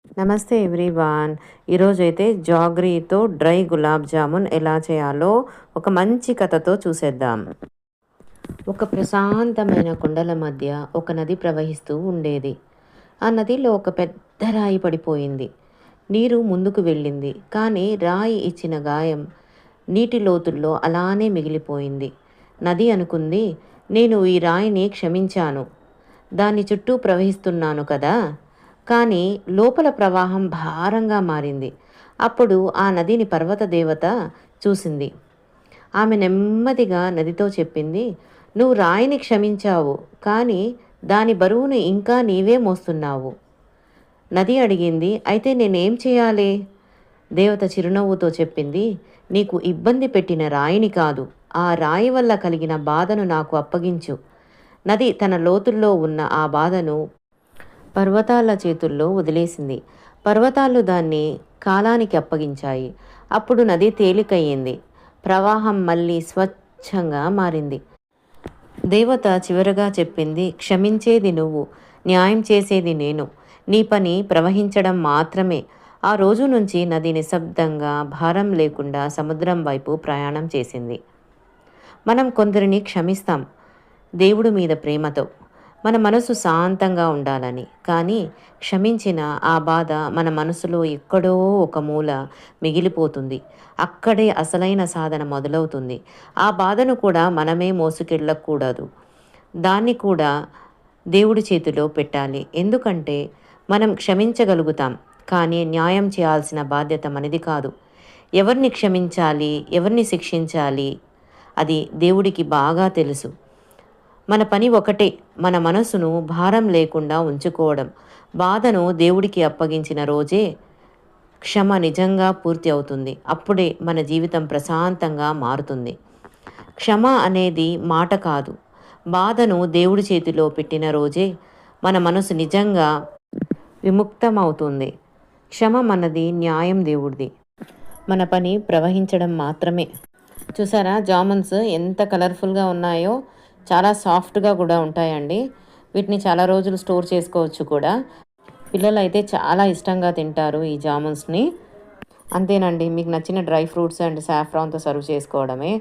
నమస్తే ఎవ్రీవాన్. ఈరోజైతే జాగరీతో డ్రై గులాబ్ జామున్ ఎలా చేయాలో ఒక మంచి కథతో చూసేద్దాం. ఒక ప్రశాంతమైన కొండల మధ్య ఒక నది ప్రవహిస్తూ ఉండేది. ఆ నదిలో ఒక పెద్ద రాయి పడిపోయింది. నీరు ముందుకు వెళ్ళింది, కానీ రాయి ఇచ్చిన గాయం నీటి లోతుల్లో అలానే మిగిలిపోయింది. నది అనుకుంది, నేను ఈ రాయిని క్షమించాను, దాని చుట్టూ ప్రవహిస్తున్నాను కదా. కానీ లోపల ప్రవాహం భారంగా మారింది. అప్పుడు ఆ నదిని పర్వత దేవత చూసింది. ఆమె నెమ్మదిగా నదితో చెప్పింది, నువ్వు రాయిని క్షమించావు, కానీ దాని బరువును ఇంకా నీవే మోస్తున్నావు. నది అడిగింది, అయితే నేనేం చేయాలి? దేవత చిరునవ్వుతో చెప్పింది, నీకు ఇబ్బంది పెట్టిన రాయిని కాదు, ఆ రాయి వల్ల కలిగిన బాధను నాకు అప్పగించు. నది తన లోతుల్లో ఉన్న ఆ బాధను పర్వతాల చేతుల్లో వదిలేసింది. పర్వతాలు దాన్ని కాలానికి అప్పగించాయి. అప్పుడు నది తేలికయ్యింది. ప్రవాహం మళ్ళీ స్వచ్ఛంగా మారింది. దేవత చివరగా చెప్పింది, క్షమించేది నువ్వు, న్యాయం చేసేది నేను. నీ పని ప్రవహించడం మాత్రమే. ఆ రోజు నుంచి నది నిశ్శబ్దంగా, భారం లేకుండా సముద్రం వైపు ప్రయాణం చేసింది. మనం కొందరిని క్షమిస్తాం దేవుడి మీద ప్రేమతో, మన మనసు శాంతంగా ఉండాలని. కానీ క్షమించిన ఆ బాధ మన మనసులో ఎక్కడో ఒక మూల మిగిలిపోతుంది. అక్కడే అసలైన సాధన మొదలవుతుంది. ఆ బాధను కూడా మనమే మోసుకెళ్ళకూడదు, దాన్ని కూడా దేవుడి చేతిలో పెట్టాలి. ఎందుకంటే మనం క్షమించగలుగుతాం, కానీ న్యాయం చేయాల్సిన బాధ్యత మనది కాదు. ఎవరిని క్షమించాలి, ఎవరిని శిక్షించాలి, అది దేవుడికి బాగా తెలుసు. మన పని ఒకటే, మన మనసును భారం లేకుండా ఉంచుకోవడం. బాధను దేవుడికి అప్పగించిన రోజే క్షమ నిజంగా పూర్తి అవుతుంది. అప్పుడే మన జీవితం ప్రశాంతంగా మారుతుంది. క్షమ అనేది మాట కాదు, బాధను దేవుడి చేతిలో పెట్టిన రోజే మన మనసు నిజంగా విముక్తమవుతుంది. క్షమ మనది, న్యాయం దేవుడిది. మన పని ప్రవహించడం మాత్రమే. చూసారా జామున్స్ ఎంత కలర్ఫుల్గా ఉన్నాయో, చాలా సాఫ్ట్గా కూడా ఉంటాయండి. వీటిని చాలా రోజులు స్టోర్ చేసుకోవచ్చు కూడా. పిల్లలు అయితే చాలా ఇష్టంగా తింటారు ఈ జామున్స్ని. అంతేనండి, మీకు నచ్చిన డ్రై ఫ్రూట్స్ అండ్ సాఫ్రాన్తో సర్వ్ చేసుకోవడమే.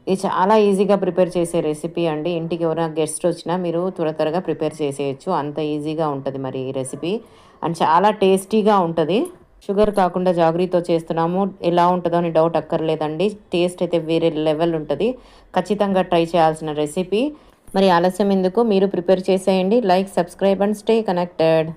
ఇది చాలా ఈజీగా ప్రిపేర్ చేసే రెసిపీ అండి. ఇంటికి ఎవరైనా గెస్ట్ వచ్చినా మీరు త్వరగా ప్రిపేర్ చేసేయచ్చు, అంత ఈజీగా ఉంటుంది మరి ఈ రెసిపీ. అండ్ చాలా టేస్టీగా ఉంటుంది. షుగర్ కాకుండా జాగరీతో చేస్తున్నాము, ఎలా ఉంటుందో అని డౌట్ అక్కర్లేదండి. టేస్ట్ అయితే వేరే లెవెల్ ఉంటుంది. ఖచ్చితంగా ట్రై చేయాల్సిన రెసిపీ. మరి ఆలస్యం ఎందుకు, మీరు ప్రిపేర్ చేసేయండి. Like, subscribe and stay connected.